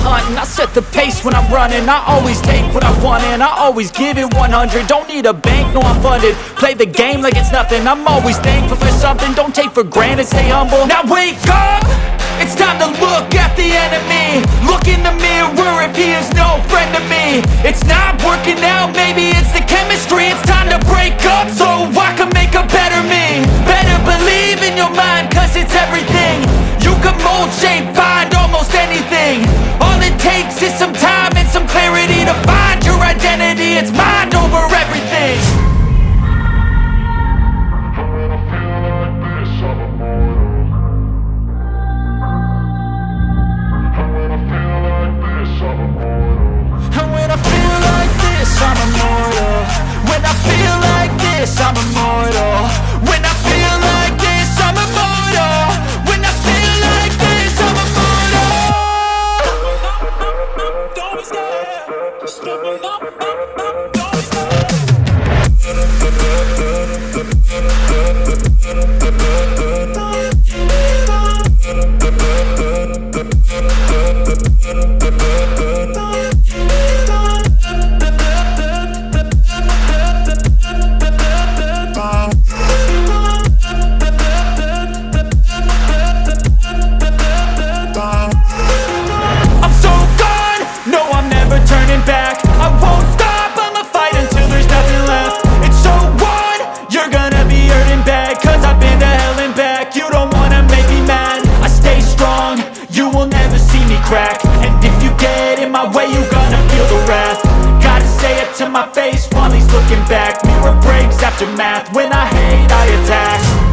hunt and I set the pace when I'm running. I always take what I want and I always give it 100. Don't need a bank, no I'm funded. Play the game like it's nothing. I'm always thankful for something. Don't take for granted, stay humble. Now wake up, it's time to look at the enemy. Look in the mirror if he is no friend to me. It's not working out, maybe it's the chemistry. It's time to break up so I can make a better me. Better believe in your mind, cause it's everything. You can mold, shape, find almost anything. All it takes is some time and some clarity to find your identity. It's mind over everything. And when I feel like this, I'm immortal. When I feel like this, I'm immortal. When I feel like this, I'm immortal. When I feel like this, I'm immortal. Don't be scared. Just level up, don't be scared. And if you get in my way, you gonna feel the wrath. Gotta say it to my face while he's looking back. Mirror breaks, aftermath. When I hate, I attack.